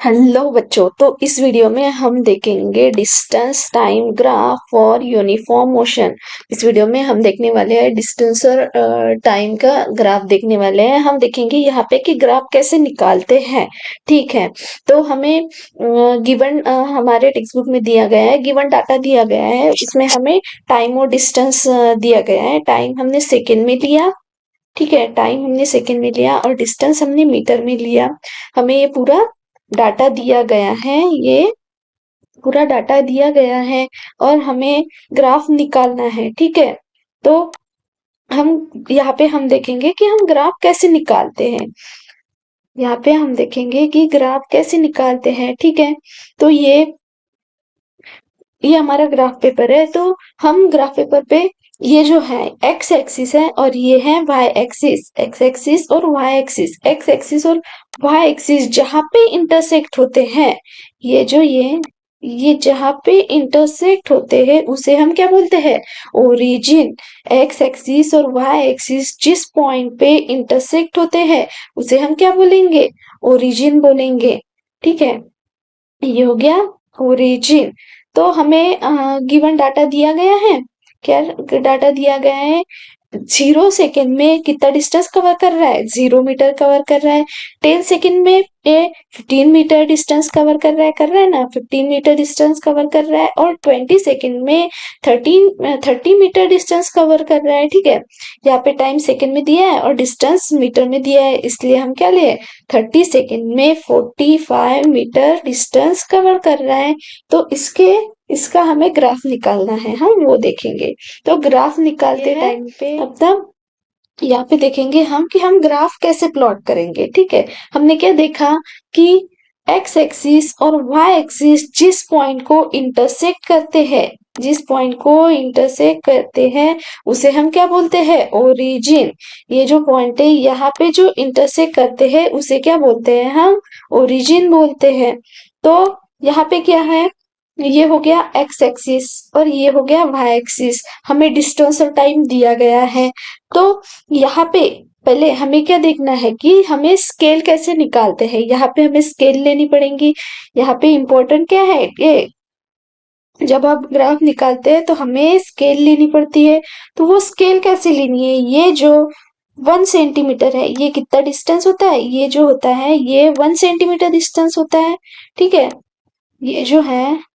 Hello बच्चों, तो इस वीडियो में हम देखेंगे distance time graph for uniform motion. इस वीडियो में हम देखने वाले हैं डिस्टेंस और टाइम का ग्राफ देखने वाले हैं। हम देखेंगे यहाँ पे कि ग्राफ कैसे निकालते हैं। ठीक है, तो हमें गिवन हमारे टेक्स्ट बुक में दिया गया है, गिवन डाटा दिया गया है। इसमें हमें टाइम और डिस्टेंस दिया गया है। टाइम हमने सेकेंड में लिया, ठीक है, टाइम हमने सेकेंड में लिया और डिस्टेंस हमने मीटर में लिया। हमें ये पूरा डाटा दिया गया है, ये पूरा डाटा दिया गया है और हमें ग्राफ निकालना है। ठीक है, तो हम यहाँ पे हम देखेंगे कि हम ग्राफ कैसे निकालते हैं। यहाँ पे हम देखेंगे कि ग्राफ कैसे निकालते हैं। ठीक है, तो ये हमारा ग्राफ पेपर है। तो हम ग्राफ पेपर पे ये जो है एक्स एक्सिस है और ये है वाई एक्सिस। एक्स एक्सिस और वाई एक्सिस, एक्स एक्सिस और वाई एक्सिस जहाँ पे इंटरसेक्ट होते हैं, ये जहाँ पे इंटरसेक्ट होते हैं उसे हम क्या बोलते हैं? ओरिजिन। एक्स एक्सिस और वाई एक्सिस जिस पॉइंट पे इंटरसेक्ट होते हैं उसे हम क्या बोलेंगे? ओरिजिन बोलेंगे। ठीक है, ये हो गया ओरिजिन। तो हमें गिवन डाटा दिया गया है। क्या डाटा दिया गया है? 0 सेकेंड में कितना डिस्टेंस कवर कर रहा है? 0 मीटर कवर कर रहा है। 10 सेकेंड में ये 15 मीटर डिस्टेंस कवर कर रहा है ना, 15 मीटर डिस्टेंस कवर कर रहा है। और 20 सेकेंड में 30 मीटर डिस्टेंस कवर कर रहा है। ठीक है, यहाँ पे टाइम सेकेंड में दिया है और डिस्टेंस मीटर में दिया है, इसलिए हम क्या ले? 30 सेकेंड में 45 मीटर डिस्टेंस कवर कर रहा है। तो इसका हमें ग्राफ निकालना है, हम वो देखेंगे। तो ग्राफ निकालते टाइम पे मतलब यहाँ पे देखेंगे हम कि हम ग्राफ कैसे प्लॉट करेंगे। ठीक है, हमने क्या देखा कि एक्स एक्सिस और वाई एक्सिस जिस पॉइंट को इंटरसेक्ट करते हैं उसे हम क्या बोलते हैं? ओरिजिन। ये जो पॉइंट है यहाँ पे जो इंटरसेक्ट करते हैं उसे क्या बोलते हैं? हम ओरिजिन बोलते हैं। तो यहाँ पे क्या है? ये हो गया एक्स एक्सिस और ये हो गया वाई एक्सिस। हमें डिस्टेंस और टाइम दिया गया है। तो यहाँ पे पहले हमें क्या देखना है कि हमें स्केल कैसे निकालते हैं। यहाँ पे हमें स्केल लेनी पड़ेगी। यहाँ पे इम्पोर्टेंट क्या है? ये जब आप ग्राफ निकालते हैं तो हमें स्केल लेनी पड़ती है। तो वो स्केल कैसे लेनी है? ये जो 1 सेंटीमीटर है, ये कितना डिस्टेंस होता है? ये जो होता है ये 1 सेंटीमीटर डिस्टेंस होता है। ठीक है, ये जो है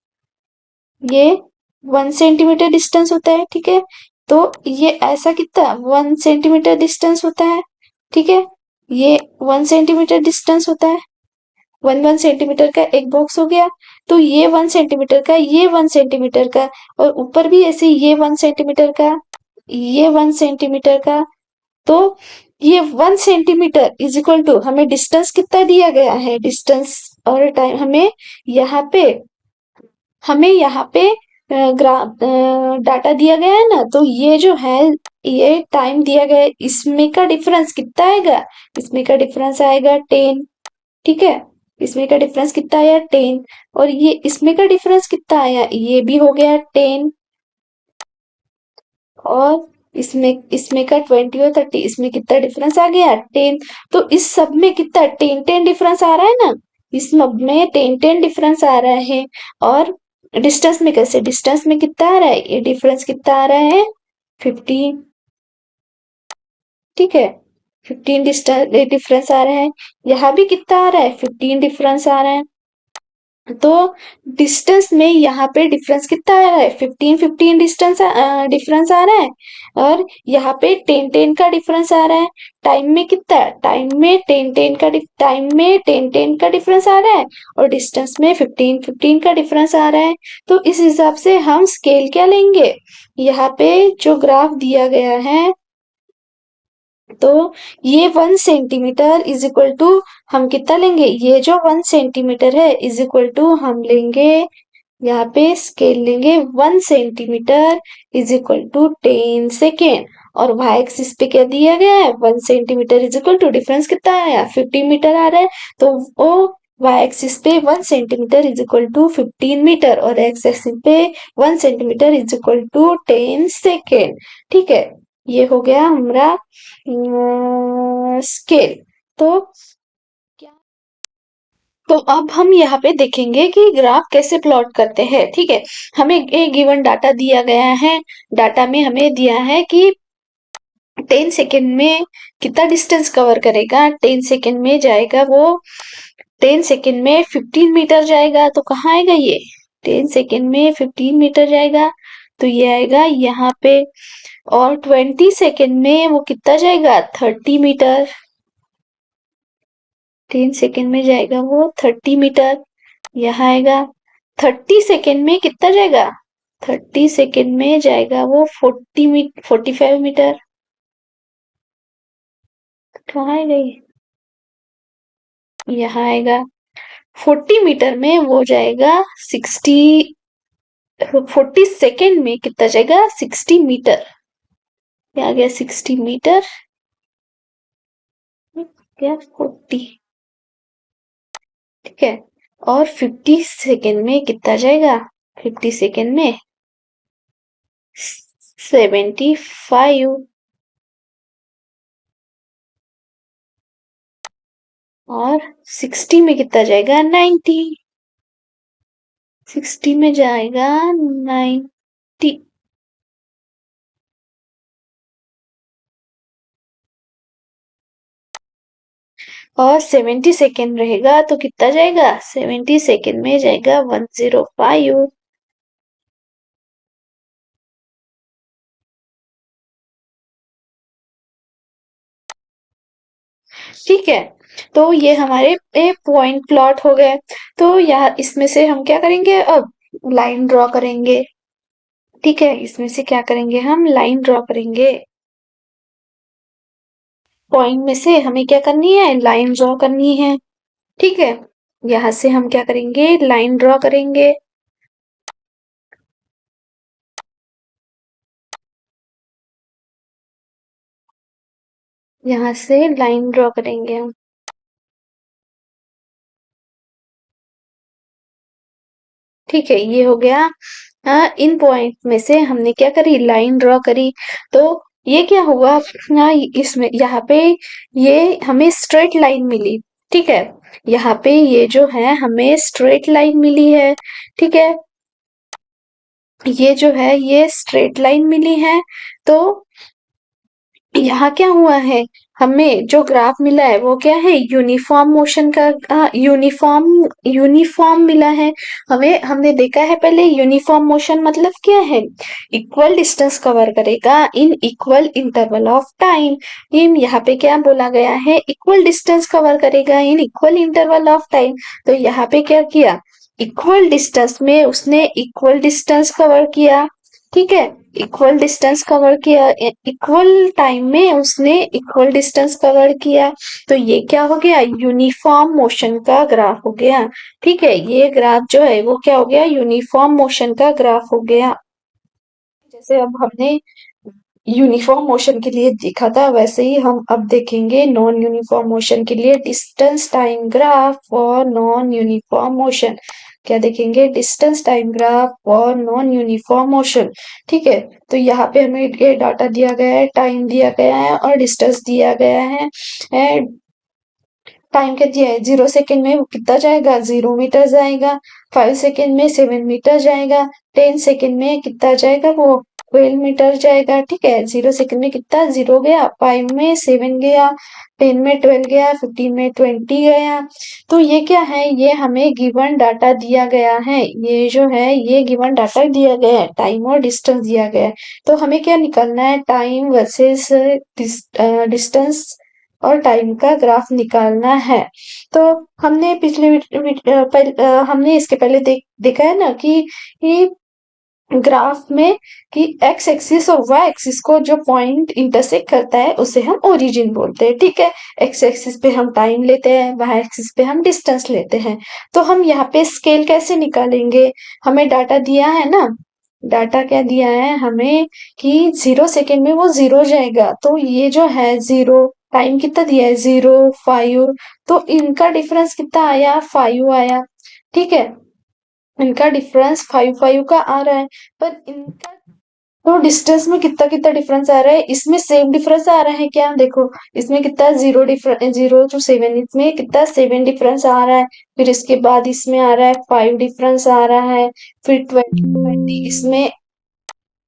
ये 1 सेंटीमीटर डिस्टेंस होता है। ठीक है, तो ये ऐसा कितना 1 सेंटीमीटर डिस्टेंस होता है। ठीक है, ये 1 सेंटीमीटर डिस्टेंस होता है। 1 1 सेंटीमीटर का एक बॉक्स हो गया। तो ये 1 सेंटीमीटर का, ये 1 सेंटीमीटर का, और ऊपर भी ऐसे ये 1 सेंटीमीटर का, ये 1 सेंटीमीटर का। तो ये 1 सेंटीमीटर इज इक्वल टू हमें डिस्टेंस कितना दिया गया है? डिस्टेंस और टाइम हमें यहाँ पे डाटा दिया गया है ना, तो ये जो है ये टाइम दिया गया है, इसमें का डिफरेंस कितना आएगा? इसमें का डिफरेंस आएगा 10। ठीक है, इसमें का डिफरेंस कितना आया? 10। और ये इसमें का डिफरेंस कितना आया? ये भी हो गया 10। और इसमें इसमें का 20 और 30, इसमें कितना डिफरेंस आ गया? 10। तो इस सब में कितना 10 10 डिफरेंस आ रहा है ना, इस सब में 10 10 डिफरेंस आ रहा है। और डिस्टेंस में कैसे? डिस्टेंस में कितना आ रहा है? ये डिफरेंस कितना आ रहा है? 15। ठीक है, 15 डिस्टेंस डिफरेंस आ रहा है। यहाँ भी कितना आ रहा है? 15 डिफरेंस आ रहा है। तो डिस्टेंस में यहाँ पे डिफरेंस कितना आ रहा है? 15 15 डिफरेंस आ रहा है। और यहाँ पे 10 10 का डिफरेंस आ रहा है। टाइम में कितना? टाइम में 10 10 का डिफरेंस आ रहा है और डिस्टेंस में 15 15 का डिफरेंस आ रहा है। तो इस हिसाब से हम स्केल क्या लेंगे? यहाँ पे जो ग्राफ दिया गया है, तो ये 1 सेंटीमीटर इज इक्वल टू हम कितना लेंगे? ये जो 1 सेंटीमीटर है इज इक्वल टू हम लेंगे, यहाँ पे स्केल लेंगे 1 centimetre is equal to 10 second. और वाई एक्सिस पे क्या दिया गया है? 1 centimetre is equal to difference कितना आया? 15 मीटर आ रहा है। तो वो वाई एक्सिस पे 1 centimetre is equal to 15 metre और एक्स एक्सिस पे 1 centimetre is equal to 10 second. ठीक है, ये हो गया हमारा स्केल। तो तो अब हम यहाँ पे देखेंगे कि ग्राफ कैसे प्लॉट करते हैं। ठीक है, हमें एक गिवन डाटा दिया गया है। डाटा में हमें दिया है कि 10 सेकेंड में कितना डिस्टेंस कवर करेगा। 10 सेकेंड में जाएगा वो 10 सेकेंड में 15 मीटर जाएगा। तो कहाँ आएगा ये? 10 सेकेंड में 15 मीटर जाएगा तो ये आएगा यहाँ पे। और 20 सेकेंड में वो कितना जाएगा? 30 मीटर। 10 सेकेंड में जाएगा वो 30 मीटर, यहाँ आएगा। 30 सेकेंड में कितना जाएगा? 30 सेकेंड में जाएगा वो 45 मीटर। कहाँ आएगा ये? यहाँ आएगा। 40 मीटर में वो जाएगा 60। 40 सेकेंड में कितना जाएगा? 60 मीटर। ये आ गया 60 मीटर, क्या 40। ठीक है, और 50 सेकेंड में कितना जाएगा? 50 सेकेंड में 75। और 60 में कितना जाएगा? 90। 60 में जाएगा 90। और 70 सेकेंड रहेगा तो कितना जाएगा? 70 सेकेंड में जाएगा 105। ठीक है, तो ये हमारे पॉइंट प्लॉट हो गए। तो यहाँ इसमें से हम क्या करेंगे? अब लाइन ड्रॉ करेंगे। ठीक है, इसमें से क्या करेंगे? हम लाइन ड्रॉ करेंगे। पॉइंट में से हमें क्या करनी है? लाइन ड्रॉ करनी है। ठीक है, यहाँ से हम क्या करेंगे? लाइन ड्रॉ करेंगे। यहाँ से लाइन ड्रॉ करेंगे हम। ठीक है, ये हो गया। इन पॉइंट में से हमने क्या करी? लाइन ड्रॉ करी। तो ये क्या हुआ ना, इसमें यहाँ पे ये हमें स्ट्रेट लाइन मिली। ठीक है, यहाँ पे ये जो है हमें स्ट्रेट लाइन मिली है। ठीक है, ये जो है ये स्ट्रेट लाइन मिली है। तो यहाँ क्या हुआ है? हमें जो ग्राफ मिला है वो क्या है? यूनिफॉर्म मोशन का यूनिफॉर्म यूनिफॉर्म मिला है। हमें हमने देखा है पहले यूनिफॉर्म मोशन मतलब क्या है? इक्वल डिस्टेंस कवर करेगा in equal interval of time. इन यहाँ पे क्या बोला गया है? इक्वल डिस्टेंस कवर करेगा in equal interval of time. तो यहाँ पे क्या किया? इक्वल डिस्टेंस में उसने इक्वल डिस्टेंस कवर किया। ठीक है, इक्वल डिस्टेंस कवर किया, इक्वल टाइम में उसने इक्वल डिस्टेंस कवर किया। तो ये क्या हो गया? यूनिफॉर्म मोशन का ग्राफ हो गया। ठीक है, ये ग्राफ जो है वो क्या हो गया? यूनिफॉर्म मोशन का ग्राफ हो गया। जैसे अब हमने यूनिफॉर्म मोशन के लिए देखा था वैसे ही हम अब देखेंगे नॉन यूनिफॉर्म मोशन के लिए डिस्टेंस टाइम ग्राफ और नॉन यूनिफॉर्म मोशन। क्या देखेंगे? डिस्टेंस टाइम ग्राफ और नॉन यूनिफॉर्म मोशन। ठीक है, तो यहाँ पे हमें ये डाटा दिया गया है, टाइम दिया गया है और डिस्टेंस दिया गया है। टाइम क्या दिया है? 0 सेकेंड में वो कितना जाएगा? 0 मीटर जाएगा। 5 सेकेंड में 7 मीटर जाएगा। 10 सेकेंड में कितना जाएगा? वो 12 मीटर जाएगा। ठीक है, 0 सेकेंड में कितना? 0 गया, 5 में 7 गया, 10 में 12 गया, 15 में 20 गया। तो ये क्या है? ये हमें गिवन डाटा दिया गया है। ये जो है ये गिवन डाटा दिया गया है, टाइम और डिस्टेंस दिया गया है। तो हमें क्या निकालना है? टाइम वर्सेस डिस्टेंस और टाइम का ग्राफ निकालना है। तो हमने हमने इसके पहले देखा है ना कि ग्राफ में कि एक्स एक्सिस और वाई एक्सिस को जो पॉइंट इंटरसेक्ट करता है उसे हम ओरिजिन बोलते हैं। ठीक है, एक्स एक्सिस पे हम टाइम लेते हैं, वाई एक्सिस पे हम डिस्टेंस लेते हैं। तो हम यहाँ पे स्केल कैसे निकालेंगे? हमें डाटा दिया है ना, डाटा क्या दिया है हमें कि 0 सेकेंड में वो 0 जाएगा। तो ये जो है 0, टाइम कितना दिया है? 0, 5। तो इनका डिफरेंस कितना आया? 5 आया। ठीक है, इनका डिफरेंस 5 का आ रहा है। पर इनका तो डिस्टेंस में कितना कितना डिफरेंस आ रहा है, इसमें सेम डिफरेंस आ रहा है क्या, देखो इसमें कितना 0 to 7, इसमें कितना 7 डिफरेंस आ रहा है, फिर इसके बाद इसमें आ रहा है 5 डिफरेंस आ रहा है, फिर 20 इसमें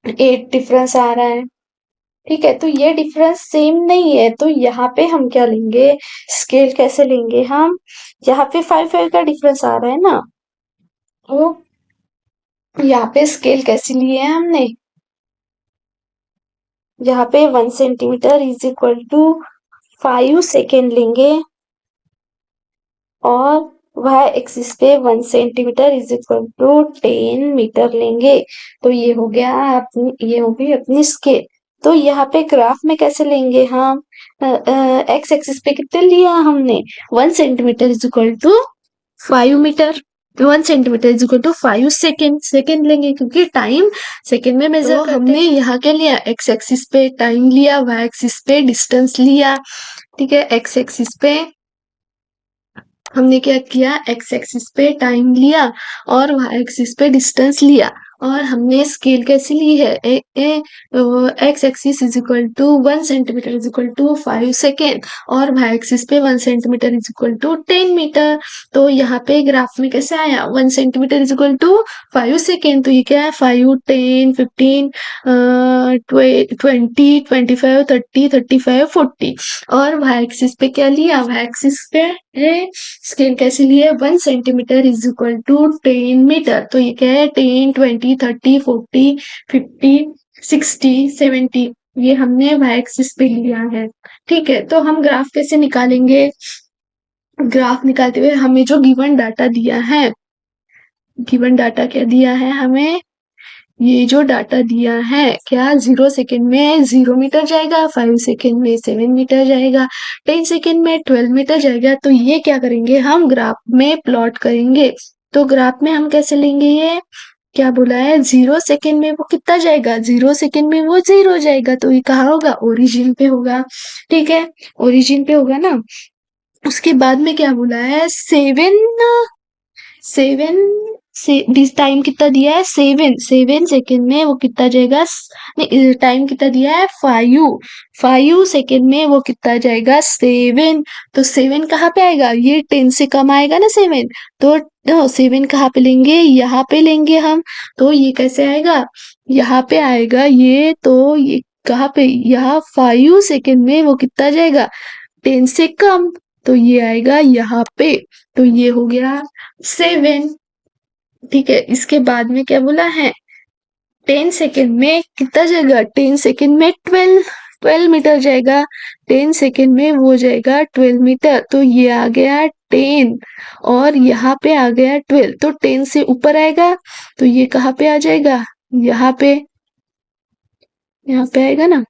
8 डिफरेंस आ रहा है। ठीक है, तो ये डिफरेंस सेम नहीं है, तो यहाँ पे हम क्या लेंगे, स्केल कैसे लेंगे हम, यहाँ पे 5 का डिफरेंस आ रहा है ना, तो यहाँ पे स्केल कैसे लिए है हमने, यहाँ पे 1 centimetre is equal to 5 second लेंगे, और y एक्सिस पे 1 centimetre is equal to 10 metre लेंगे। तो ये हो गया अपनी, ये हो गई अपनी स्केल। तो यहाँ पे ग्राफ में कैसे लेंगे हम, एक्स एक्सिस पे कितने लिया हमने, 1 centimetre is equal to 5 metre, 1 centimetre is equal to 5 second, second लेंगे क्योंकि टाइम सेकेंड में मेजर करते हैं। हमने यहाँ क्या लिया, एक्स एक्सिस पे टाइम लिया, वाई एक्सिस पे डिस्टेंस लिया। ठीक है, एक्स एक्सिस पे हमने क्या किया, एक्स एक्सिस पे टाइम लिया और वाई एक्सिस पे डिस्टेंस लिया, और हमने स्केल कैसे ली है, X axis is equal to 1 centimetre is equal to 5 second, और वाई एक्सिस पे 1 centimetre is equal to 10 metre. तो यहाँ पे ग्राफ में कैसे आया, 1 centimetre is equal to 5 second, तो ये क्या है, 5, 10, 15, 20, 25, 30, 35, 40, और वाई एक्सिस पे क्या लिया, वाई एक्सिस पे स्केल कैसे लिए, 1 centimetre is equal to 10 metre, तो ये क्या है, 10, 20, 30, 40, 50, 60, 70, ये हमने वाई एक्सिस पे लिया है। ठीक है, तो हम ग्राफ कैसे निकालेंगे, ग्राफ निकालते हुए हमें जो गिवन डाटा दिया है, गिवन डाटा क्या दिया है हमें, ये जो डाटा दिया है, क्या 0 सेकेंड में 0 मीटर जाएगा, 5 सेकेंड में 7 मीटर जाएगा, 10 सेकेंड में 12 मीटर जाएगा, तो ये क्या करेंगे हम ग्राफ में प्लॉट करेंगे। तो ग्राफ में हम कैसे लेंगे, ये क्या बोला है, 0 सेकेंड में वो कितना जाएगा, 0 सेकेंड में वो 0 जाएगा, तो ये कहाँ होगा, ओरिजिन पे होगा। ठीक है, ओरिजिन पे होगा ना। उसके बाद में क्या बोला है, 7 से टाइम कितना दिया है, 7 सेकेंड में वो कितना जाएगा, नहीं टाइम कितना दिया है, 5 सेकेंड में वो कितना जाएगा, 7, तो 7 कहाँ पे आएगा, ये 10 से कम आएगा ना 7, तो 7 कहाँ पे लेंगे, यहाँ पे लेंगे हम, तो ये कैसे आएगा, यहाँ पे आएगा ये, तो ये कहाँ पे, यहाँ 5 सेकेंड में वो कितना जाएगा, 10 से कम, तो ये आएगा यहाँ पे, तो ये हो गया 7। ठीक है, इसके बाद में क्या बोला है, 10 सेकेंड में कितना जाएगा, 10 सेकेंड में 12 मीटर जाएगा, 10 सेकेंड में वो जाएगा 12 मीटर, तो ये आ गया 10, और यहाँ पे आ गया 12, तो 10 से ऊपर आएगा, तो ये कहाँ पे आ जाएगा, यहाँ पे, यहाँ पे आएगा ना,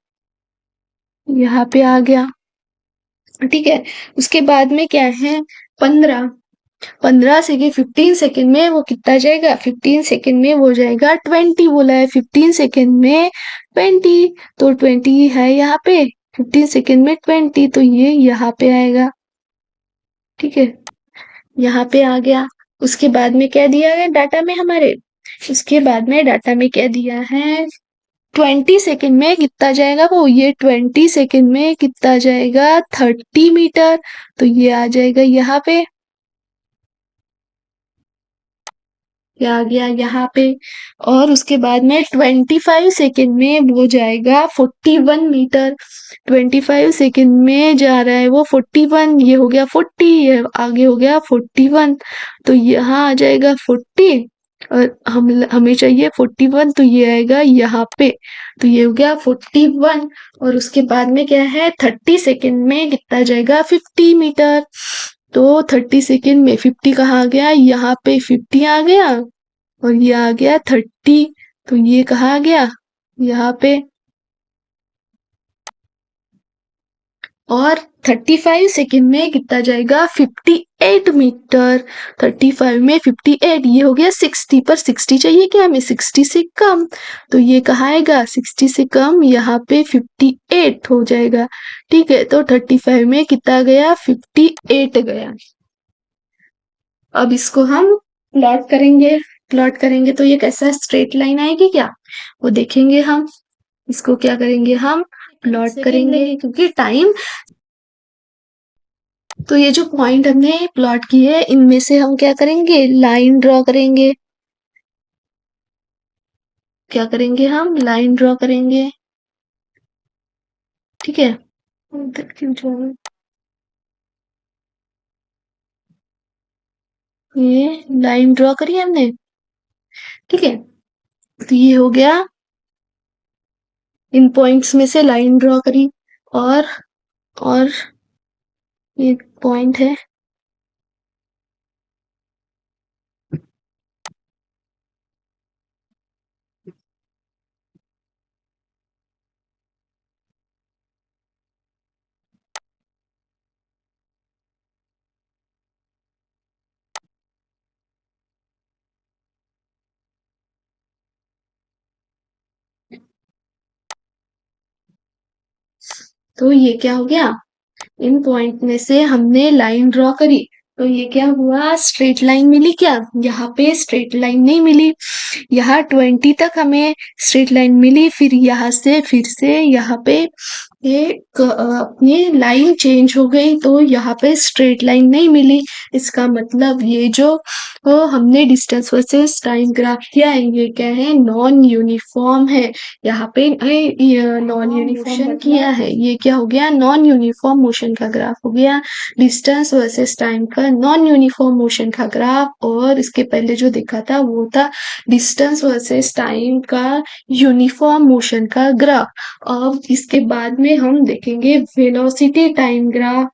यहाँ पे आ गया। ठीक है, उसके बाद में क्या है, 15 से 15 सेकेंड में वो कितना जाएगा, 15 सेकेंड में वो जाएगा 20, बोला है 15 सेकेंड में 20, तो 20 है यहाँ पे, 15 सेकेंड में 20, तो ये यहाँ पे आएगा। ठीक है, यहाँ पे आ गया। उसके बाद में क्या दिया है डाटा में हमारे, उसके बाद में डाटा में क्या दिया है, 20 सेकेंड में कितना जाएगा वो, ये 20 सेकेंड में कितना जाएगा, 30 मीटर, तो ये आ जाएगा यहाँ पे, ये आ गया यहाँ पे। और उसके बाद में 25 सेकेंड में वो जाएगा 41 मीटर, 25 सेकेंड में जा रहा है वो 41, ये हो गया 40, ये आगे हो गया 41, तो यहाँ आ जाएगा 40, और हमें चाहिए 41, तो ये आएगा यहाँ पे, तो ये हो गया 41। और उसके बाद में क्या है, 30 सेकेंड में कितना जाएगा, 50 मीटर, तो 30 सेकेंड में 50 कहाँ आ गया, यहाँ पे 50 आ गया, और ये आ गया 30, तो ये कहाँ आ गया, यहाँ पे, और 35 सेकेंड में कितना जाएगा, 58 मीटर, 35 में 58, ये हो गया 60, पर 60 चाहिए क्या हमें, 60 से कम, तो ये कहाँ आएगा, 60 से कम, यहाँ पे 58 हो जाएगा। ठीक है, तो 35 में कितना गया, 58 गया। अब इसको हम प्लॉट करेंगे, प्लॉट करेंगे तो ये कैसा स्ट्रेट लाइन आएगी क्या, वो देखेंगे हम। इसको क्या करेंगे हम, प्लॉट करेंगे, क्योंकि टाइम, तो ये जो पॉइंट हमने प्लॉट किए हैं इनमें से हम क्या करेंगे, लाइन ड्रॉ करेंगे। क्या करेंगे हम, लाइन ड्रॉ करेंगे, ठीक है। ये लाइन ड्रॉ करी हमने, ठीक है। तो ये हो गया, इन पॉइंट्स में से लाइन ड्रॉ करी, और ये पॉइंट है, तो ये क्या हो गया, इन पॉइंट में से हमने लाइन ड्रॉ करी, तो ये क्या हुआ, स्ट्रेट लाइन मिली क्या, यहाँ पे स्ट्रेट लाइन नहीं मिली, यहाँ 20 तक हमें स्ट्रेट लाइन मिली, फिर यहाँ से फिर से यहाँ पे अपनी लाइन चेंज हो गई, तो यहाँ पे स्ट्रेट लाइन नहीं मिली। इसका मतलब ये जो हमने डिस्टेंस वर्सेस टाइम ग्राफ किया है, ये क्या है, नॉन यूनिफॉर्म है। यहाँ पे नॉन यूनिफॉर्म किया है, ये क्या हो गया, नॉन यूनिफॉर्म मोशन का ग्राफ हो गया, डिस्टेंस वर्सेस टाइम का नॉन यूनिफॉर्म मोशन का ग्राफ। और इसके पहले जो देखा था वो था डिस्टेंस वर्सेस टाइम का यूनिफॉर्म मोशन का ग्राफ। अब इसके बाद में हम देखेंगे वेलोसिटी टाइम ग्राफ,